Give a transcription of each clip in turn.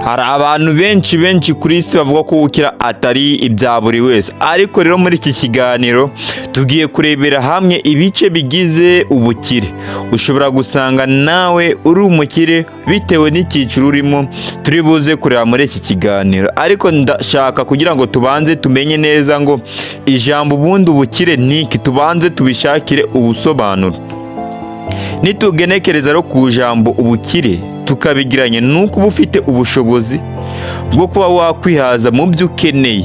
Hari abantu benshi kuri isi bavuga ko gukira atari ibya buri wese, ariko rero muri iki kiganiro tugiye kurebera hamwe ibice bigize ubukire. Ushobora gusanga nawe uri umukire bitewe n'icyiciro urimo, turi buze kureba muri iki kiganiro. Ariko ndashaka kugira ngo tubanze tumenye neza ngo ijambo ubundi ubukire ni iki, tubanze tubishakire ubusobanuro. Nitugenekereza rero ku jambo ubukire tukabigiranye nuko uba ufite ubushobozi bwo kuba wakwihaza mu byo ukeneye.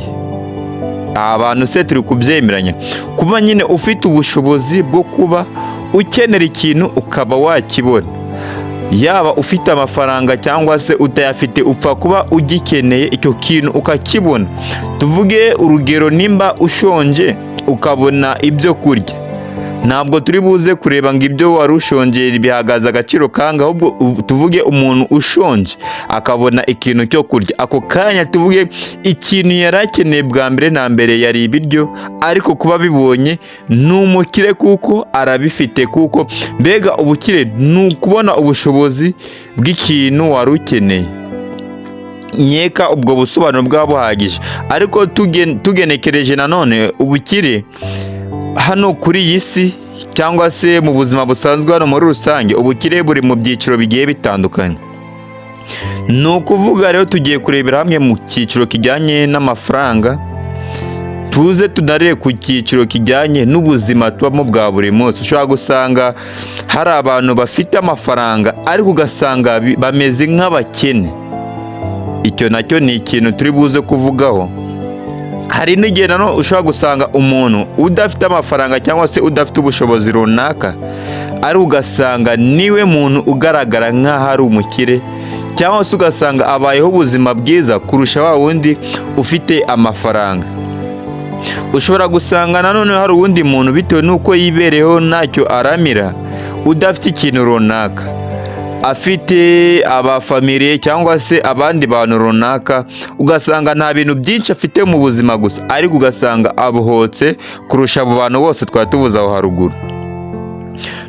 Abantu se turi kubyemeranya, kuba nyine ufite ubushobozi bwo kuba ukenera ikintu ukaba wakibona, yaba ufite amafaranga cyangwa se utayafite, upfa kuba ugikeneye icyo kintu ukakibona. Tuvuge urugero, nimba ushonje ukabona ibyo kurya, ntabwo turi buze kureba ngo ibyo wari ushonje bihagaze agaciro kanga, ahubwo tuvuge umuntu ushonje akabona ikintu cyo kurya, ako kanya tuvuge ikintu yari akeneye bwa mbere na mbere yari ibiryo, ariko kuba bibonye ni umukire kuko arabifite. Kuko mbega ubukire ni ukubona ubushobozi bw'ikintu wari ukeneye. Nkeka ubwo busobanuro bwaba buhagije, ariko tugenekereje nanone ubukire hano kuri iyi si cyangwa se mu buzima busanzwe hano muri rusange, ubukire buri mu byiciro bigiye bitandukanye. Ni ukuvuga rero tugiye kurebera hamwe mu cyiciro kijyanye n'amafaranga, tuze tunarebe ku cyiciro kijyanye n'ubuzima tubamo bwa buri munsi. Ushobora gusanga hari abantu bafite amafaranga ariko ugasanga bameze nk'abakene. Icyo nacyo ni ikintu turi buze kuvugaho. Hari n'igihe nanone ushobora gusanga umuntu udafite amafaranga cyangwa se udafite ubushobozi runaka, ari ugasanga niwe muntu ugaragara nk'aho ari umukire, cyangwa se ugasanga abayeho ubuzima bwiza kurusha wa wundi ufite amafaranga. Ushobora gusanga nanone hari uwundi muntu bitewe n'uko yibereyeho ntacyo aramira, udafite ikintu runaka, afite abafamiliye cyangwa se abandi bantu runaka, ugasanga nta bintu byinshi afite mu buzima gusa, ariko ugasanga abuhotse kurusha abo bantu bose twari tuvuze aho haruguru.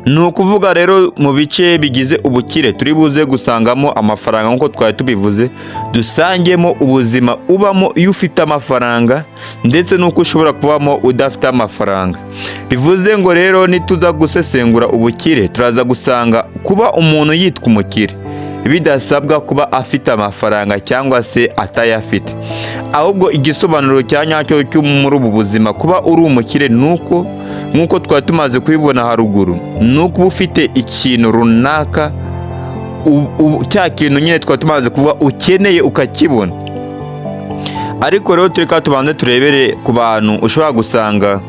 Ni ukuvuga rero mu bice bigize ubukire turi buze gusangamo amafaranga nk'uko twari tubivuze, dusangemo ubuzima ubamo iyo ufite amafaranga, ndetse n'uko ushobora kubamo udafite amafaranga. Bivuze ngo rero nituza gusesengura ubukire, turaza gusanga kuba umuntu yitwa umukire bidasabwa kuba afite amafaranga cyangwa se atayafite, ahubwo igisobanuro cya nyacyo cyo muri ubu buzima kuba uri umukire nuko, nk'uko twari tumaze kubibona haruguru, nuko uba ufite ikintu runaka, cya kintu nyine twari tumaze kuvuga ukeneye ukakibona. Ariko rero tureka tubanze turebere ku bantu ushobora gusanga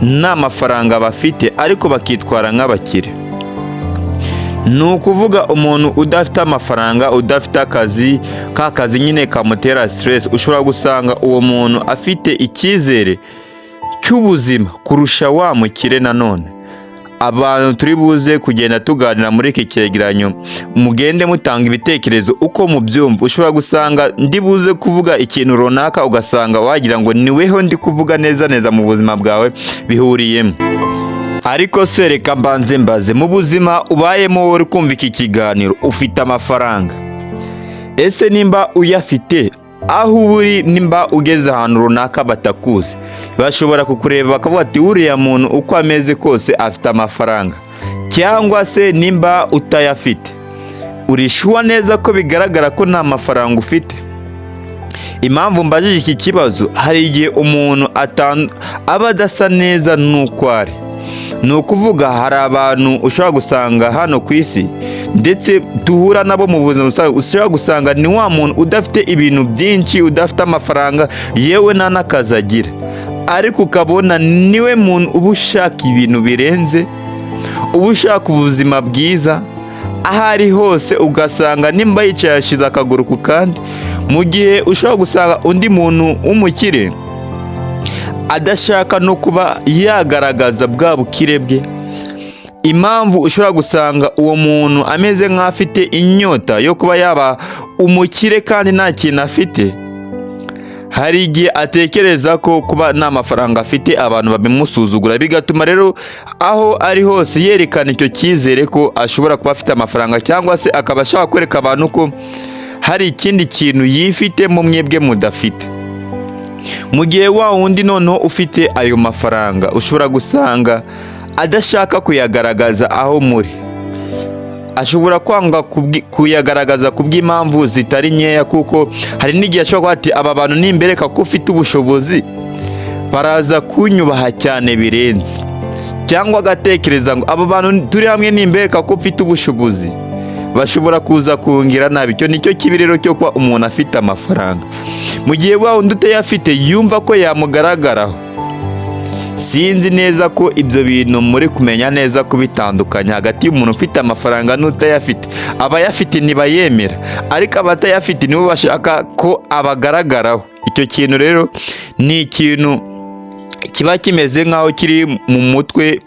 nta mafaranga bafite ariko bakitwara nk'abakire. Ni ukuvuga umuntu udafite amafaranga, udafite akazi, ka kazi nyine kamutera stress, ushobora gusanga uwo muntu afite icyizere cy'ubuzima kurusha wa mukire. Nanone abantu turi buze kugenda tuganira muri iki cyegeranyo, mugende mutanga ibitekerezo uko mubyumva. Ushobora gusanga ndi buze kuvuga ikintu runaka ugasanga wagira ngo niweho ndi kuvuga neza mu buzima bwawe bihuriyemo. Ariko se reka mbanze mbaze, mu buzima ubayemo uri kumva iki kiganiro ufite amafaranga? Ese nimba uyafite, aho uri nimba ugeze ahantu runaka batakuzi, bashobora kukureba bakavuga ati uriya muntu uko ameze kose afite amafaranga? Cyangwa se nimba utayafite, urishuwa neza ko bigaragara ko nta mafaranga ufite? Impamvu mbajije iki kibazo, hari igihe umuntu aba adasa neza n'uko ari. Ni ukuvuga hari abantu ushobora gusanga hano ku isi ndetse duhura nabo mu buzima busanzwe, ushobora gusanga ni wa muntu udafite ibintu byinshi, udafite amafaranga, yewe nta n'akazi agira, ariko ukabona niwe muntu uba ushaka ibintu birenze, uba ushaka ubuzima bwiza. Aho ari hose ugasanga nimba yicaye yashyize akaguru ku kandi, mu gihe ushobora gusanga undi muntu w'umukire adashaka no kuba yagaragaza bwa bukire bwe. Impamvu ushobora gusanga uwo muntu ameze nk'afite inyota yo kuba yaba umukire kandi nta kintu afite, hari igihe atekereza ko kuba nta mafaranga afite abantu babimusuzugura, bigatuma rero aho ari hose yerekana icyo cyizere ko ashobora kuba afite amafaranga, cyangwa se akaba ashaka kwereka abantu ko hari ikindi kintu yifitemo mwebwe mudafite. Mu gihe wa wundi noneho ufite ayo mafaranga ushobora gusanga adashaka kuyagaragaza aho muri, ashobora kwanga kuyagaragaza kubw'impamvu zitari nkeya, kuko hari n'igihe ashobora kuba ati aba bantu nimbereka ko ufite ubushobozi baraza kunyubaha cyane birenze, cyangwa agatekereza ngo aba bantu turi hamwe nimbereka ko ufite ubushobozi bashobora kuza kungira nabi. Icyo nicyo kibi rero cyo kuba umuntu afite amafaranga, mu gihe wa wundi utayafite yumva ko yamugaragaraho. Sinzi neza ko ibyo bintu muri kumenya neza kubitandukanya hagati y'umuntu ufite amafaranga n'utayafite. Abayafite ntibayemera, ariko abatayafite nibo bashaka ko abagaragaraho. Icyo kintu rero ni ikintu kiba kimeze nk'aho kiri mu mutwe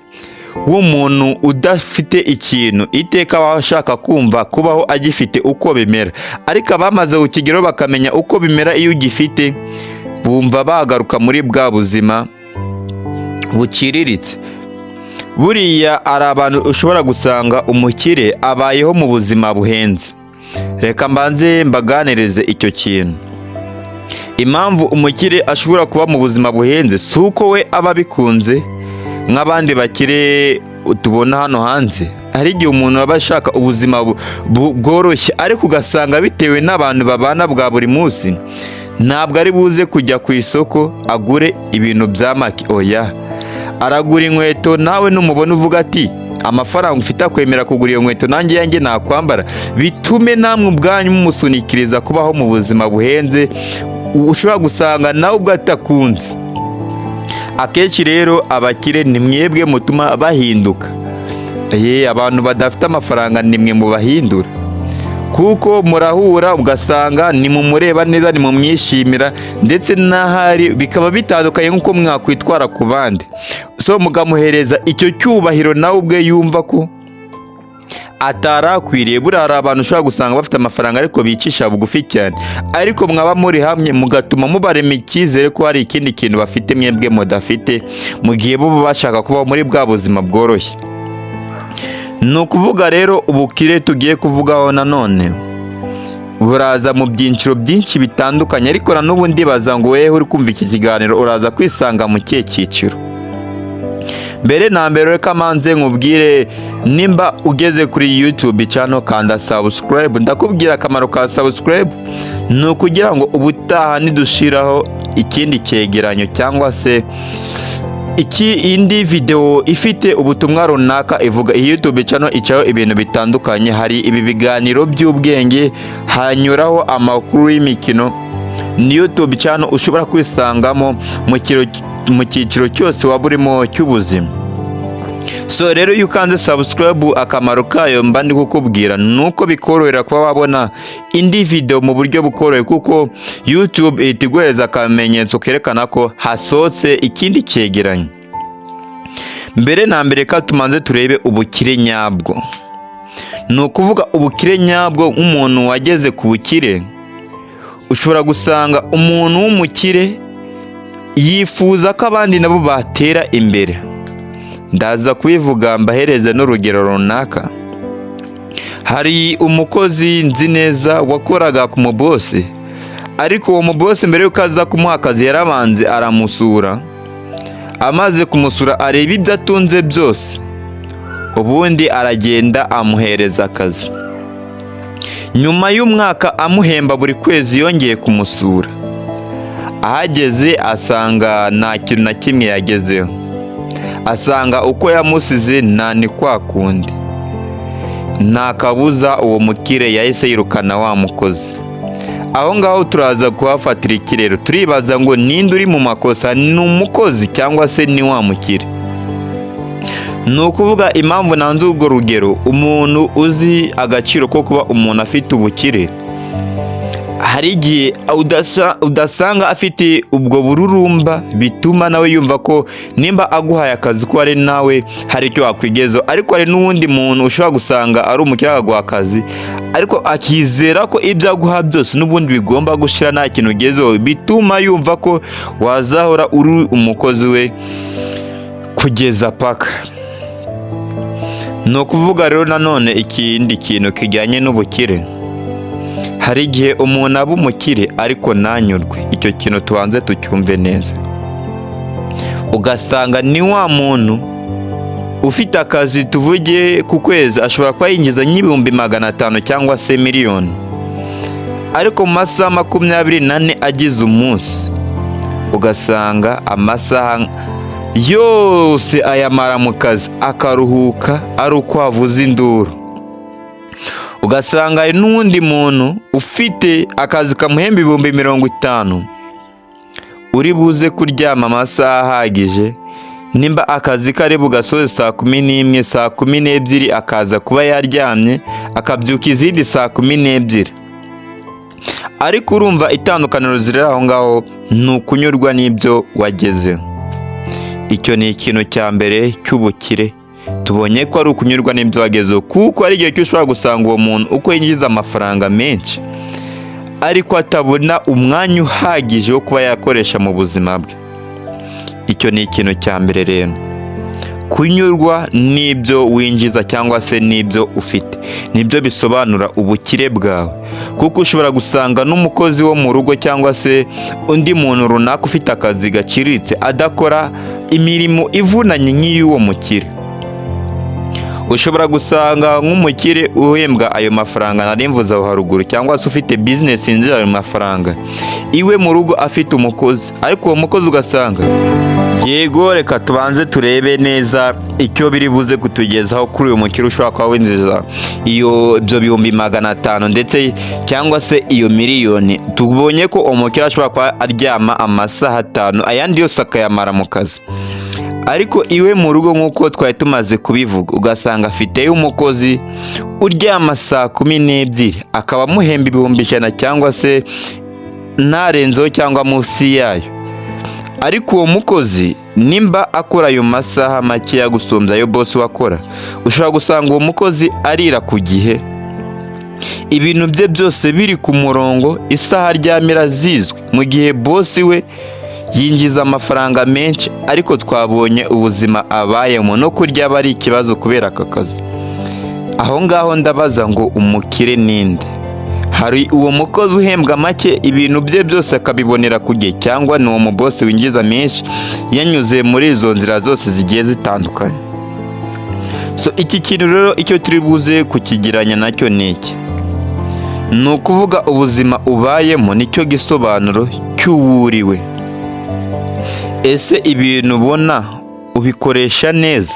w'umuntu udafite ikintu, iteka aba ashaka kumva kubaho agifite uko bimera, ariko abamaze kukigeraho bakamenya uko bimera iyo ugifite, bumva bagaruka muri bwa buzima buciriritse. Buriya hari abantu ushobora gusanga umukire abayeho mu buzima buhenze. Reka mbanze mbaganirize icyo kintu. Impamvu umukire ashobora kuba mu buzima buhenze si uko we aba abikunze nk'abandi bakire tubona hano hanze. Hari igihe umuntu aba ashaka ubuzima bworoshye, ariko ugasanga bitewe n'abantu babana bwa buri munsi ntabwo ari buze kujya ku isoko agure ibintu bya make. Oya, aragura inkweto, nawe numubona uvuga ati amafaranga ufite akwemera kugura iyo nkweto nanjye yanjye nakwambara, bitume namwe ubwanyu mumusunikiriza kubaho mu buzima buhenze ushobora gusanga nawe ubwo atakunze. Akenshi rero abakire ni mwebwe mutuma bahinduka. Abantu badafite amafaranga ni mwe mubahindura, kuko murahura ugasanga nimumureba neza, nimumwishimira, ndetse n'ahari bikaba bitandukanye nk'uko mwakwitwara ku bandi. So mukamuhereza icyo cyubahiro nawe ubwe yumva ko atarakwiriye. Buriya hari abantu ushobora gusanga bafite amafaranga ariko bicisha bugufi cyane, ariko mwaba muri hamwe mugatuma mubarema icyizere ko hari ikindi kintu bafite mwebwe mudafite, mu gihe bo bashaka kubaho muri bwa buzima bworoshye. Ni ukuvuga rero ubukire tugiye kuvugaho nanone buraza mu byiciro byinshi bitandukanye, ariko na n'ubu ndibaza ngo wewe uri kumva iki kiganiro uraza kwisanga mu kihe cyiciro. Mbere na mbere reka manze nkubwire, nimba ugeze kuri YouTube channel kanda subscribe. Ndakubwira akamaro ka subscribe, ni ukugira ngo ubutaha nidushiraho ikindi cyegeranyo cyangwa se indi video ifite ubutumwa runaka ivuga, iyi YouTube channel icaho ibintu bitandukanye. Hari ibi biganiro by'ubwenge, hanyuraho amakuru y'imikino. Ni YouTube channel ushobora kwisangamo mu cyiciro cyose waba urimo cy'ubuzima. So rero iyo ukanze subscribe, akamaro kayo mba ndi kukubwira nuko bikorohera kuba wabona indi video mu buryo bukoroheye, kuko YouTube ihita iguhereza akamenyetso kerekana ko hasohotse ikindi cyegeranyo. Mbere na mbere ka tumanze turebe ubukire nyabwo. Ni ukuvuga ubukire nyabwo nk'umuntu wageze ku bukire. Ushobora gusanga umuntu w'umukire yifuza ko abandi nabo batera imbere. Ndaza kubivuga mbahereze n'urugero runaka. Hari umukozi nzi neza wakoraga ku mubose, ariko uwo mubose mbere yuko aza kumuha akazi yarabanze aramusura. Amaze kumusura areba ibyo atunze byose, ubundi aragenda amuhereza akazi. Nyuma y'umwaka amuhemba buri kwezi yongeye kumusura. Ahageze asanga nta kintu na kimwe yagezeho, asanga uko yamusize nta ni kwa kundi. Nta kabuza uwo mukire yahise yirukana wa mukozi. Aho ngaho turaza kuhafatira ikirero, turibaza ngo ninde uri mu makosa, ni umukozi cyangwa se ni wa mukire? Ni ukuvuga impamvu nanze urwo rugero, umuntu uzi agaciro ko kuba umuntu afite ubukire, hari igihe udasanga afite ubwo bururumba bituma nawe yumva ko nimba aguhaye akazi ko ari nawe hari icyo wakwigezaho. Ariko hari n'uwundi muntu ushobora gusanga ari umukire akaguha akazi, ariko akizera ko ibyo aguha byose n'ubundi bigomba gushira nta kintu ugezeho, bituma yumva ko wazahora uri umukozi we kugeza paka. Ni ukuvuga rero nanone ikindi kintu kijyanye n'ubukire, hari igihe umuntu aba umukire ariko ntanyurwe. Icyo kintu tubanze tucyumve neza. Ugasanga ni wa muntu ufite akazi, tuvuge ku kwezi ashobora kuba yinjiza nk'ibihumbi 500 cyangwa se miliyoni, ariko mu masaha 24 agize umunsi ugasanga amasaha yose ayamara mu kazi, akaruhuka ari uko avuza induru. Ugasanga hari n'undi muntu ufite akazi kamuhemba 50,000 uri buze kuryama amasaha ahagije, nimba akazi kari bugasoze saa 11, saa 12 akaza kuba yaryamye, akabyuka izindi saa 12. Ariko urumva itandukaniro ziri aho ngaho, ni ukunyurwa n'ibyo wagezeho. Icyo ni ikintu cya mbere cy'ubukire, tubonye ko ari ukunyurwa n'ibyo wagezeho, kuko ari igihe cyo ushobora gusanga uwo muntu uko yinjiza amafaranga menshi ariko atabona umwanya uhagije wo kuba yakoresha mu buzima bwe. Icyo ni ikintu cya mbere rero, kunyurwa n'ibyo winjiza cyangwa se n'ibyo ufite, nibyo bisobanura ubukire bwawe. Kuko ushobora gusanga n'umukozi wo mu rugo cyangwa se undi muntu runaka ufite akazi gaciriritse adakora imirimo ivunanye nk'iy'uwo mukire. Ushobora gusanga nk'umukire uhembwa ayo mafaranga nari mvuze aho haruguru, cyangwa se ufite business yinjira ayo mafaranga, iwe mu rugo afite umukozi, ariko uwo mukozi ugasanga yego, reka tubanze turebe neza icyo biri buze kutugezaho kuri uyu mukire ushobora kuba winjiza ibyo 500,000 ndetse cyangwa se iyo miliyoni. Tubonye ko umukire ashobora kuba aryama amasaha 5, ayandi yose akayamara mu kazi, ariko iwe mu rugo nk'uko twari tumaze kubivuga ugasanga afite umukozi uryama saa 12 akaba amuhemba 100,000 cyangwa se ntarenzeho cyangwa munsi yayo. Ariko uwo mukozi nimba akora ayo masaha make ya gusumbya ayo boss wakora, ushobora gusanga uwo mukozi arira ku gihe, ibintu bye byose biri ku murongo, isaha aryamira zizwi, mu gihe boss we yinjiza amafaranga menshi, ariko twabonye ubuzima abayemo no kurya aba ari ikibazo kubera aka kazi. Aho ngaho ndabaza ngo umukire ninde? Hari uwo mukozi uhembwa make, ibintu bye byose akabibonera ku gihe, cyangwa ni uwo mubosi winjiza menshi yanyuze muri izo nzira zose zigiye zitandukanye? So iki kintu rero icyo turi buze kukigiranya nacyo ni iki? Ni ukuvuga ubuzima ubayemo nicyo gisobanuro cy'uwuriwe. Ese ibintu ubona ubikoresha neza?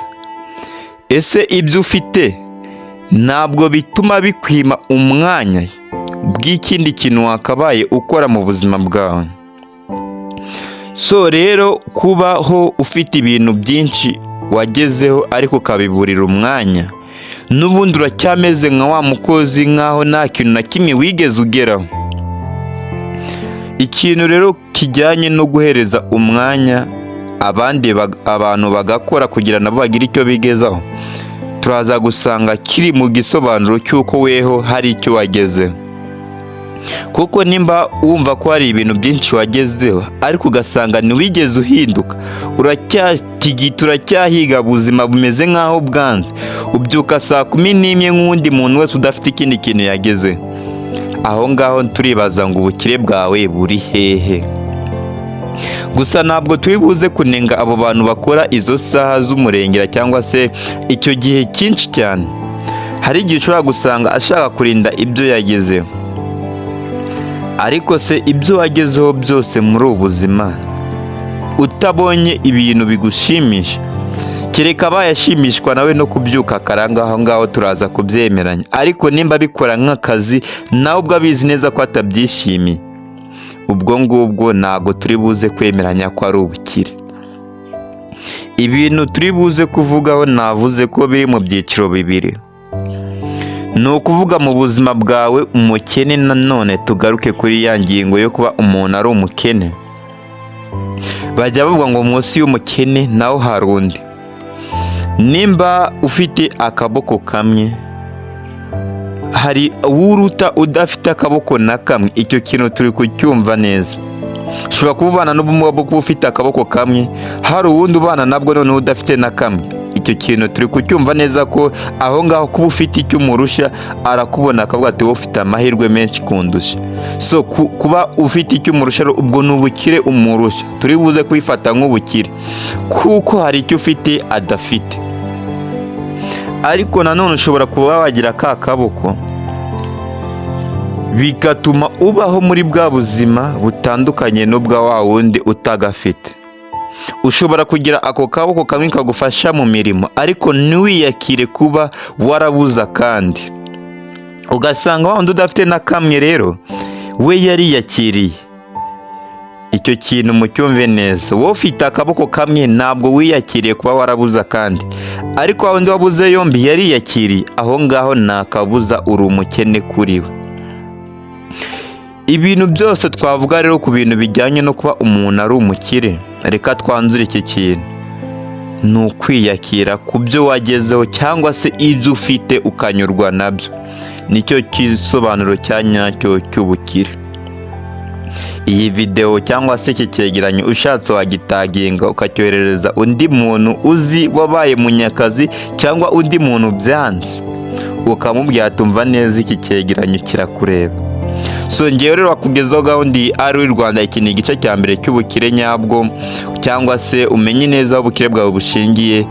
Ese ibyo ufite ntabwo bituma bikwima umwanya bw'ikindi kintu wakabaye ukora mu buzima bwawe? So rero kubaho ufite ibintu byinshi wagezeho ariko ukabiburira umwanya, n'ubundi uracyameze nka wa mukozi, nkaho nta kintu na kimwe wigeze ugeraho. Ikintu rero kijyanye no guhereza umwanya abandi abantu bagakora kugira nabo bagire icyo bigezaho, turaza gusanga kiri mu gisobanuro cy'uko weho hari icyo wagezeho. Kuko nimba wumva ko hari ibintu byinshi wagezeho ariko ugasanga ntiwigeze uhinduka, uracyahiga ubuzima bumeze nk'aho bwanze, ubyuka saa 11 nk'undi muntu wese udafite ikindi kintu yagezeho, aho ngaho turibaza ngo ubukire bwawe buri hehe? Gusa ntabwo turi buze kunenga abo bantu bakora izo saha z'umurengera cyangwa se icyo gihe cyinshi cyane. Hari igihe ushobora gusanga ashaka kurinda ibyo yagezeho, ariko se ibyo wagezeho byose muri ubu buzima utabonye ibintu bigushimisha, kereka bayashimishwa nawe no kubyuka akaranga, aho ngaho turaza kubyemeranya. Ariko nimba bikora nk'akazi nawe ubwo abizi neza ko atabyishimiye, ubwo ngubwo ntabwo turi buze kwemeranya ko ari ubukire. Ibintu turi buze kuvugaho navuze ko biri mu byiciro bibiri. Ni ukuvuga mu buzima bwawe umukene, nanone tugaruke kuri ya ngingo yo kuba umuntu ari umukene. Bajya bavuga ngo munsi y'umukene naho hari undi. Nimba ufite akaboko kamwe, hari uruta udafite akaboko na kamwe. Icyo kintu turi kucyumva neza. Ushobora kuba ubana n'ubumuga bwo kuba ufite akaboko kamwe, hari uwundi ubana nabwo none udafite na kamwe. icyo kintu turi kucyumva neza ko aho ngaho kuba ufite icyo umurusha arakubona akavuga ati wowe ufite amahirwe menshi kundusha. So kuba ufite icyo umurusha ubwo ni ubukire umurusha, turi buze kwifata nk'ubukire kuko hari icyo ufite adafite. Ariko nanone ushobora kuba wagira ka kaboko bigatuma ubaho muri bwa buzima butandukanye n'ubwa wa wundi utagafite. Ushobora kugira ako kaboko kamwe kagufasha mu mirimo ariko ntiwiyakire kuba warabuza kandi ugasanga wa wundi udafite na kamwe rero we yariyakiriye. Icyo kintu mucyumve neza, wowe ufite akaboko kamwe ntabwo wiyakiriye kuba warabuza kandi, ariko wa wundi wabuze yombi yariyakiriye. Aho ngaho nta kabuza uri umukene kuri we. Ibintu byose twavuga rero ku bintu bijyanye no kuba umuntu ari umukire, reka twanzure iki kintu, ni ukwiyakira ku byo wagezeho cyangwa se ibyo ufite ukanyurwa nabyo. Nicyo gisobanuro cya nyacyo cy'ubukire. Iyi video cyangwa se iki cyegeranyo ushatse wagitaginga ukacyoherereza undi muntu uzi wabaye munyakazi cyangwa undi muntu byanze, ukamubwira tumva neza iki cyegeranyo kirakureba. So ngewe rero wakugezaho gahunda ari u Rwanda, iki ni igice cya mbere cy'ubukire nyabwo cyangwa se umenye neza aho ubukire bwawe bushingiye.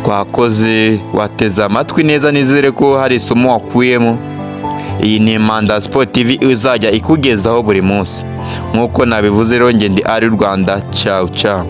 Twakoze, wateze amatwi neza, nizere ko hari isomo wakuyemo. Iyi ni Manda Sport TV izajya ikugezaho buri munsi nk'uko nabivuze. Rero nge ndi ari u Rwanda, ciao ciao.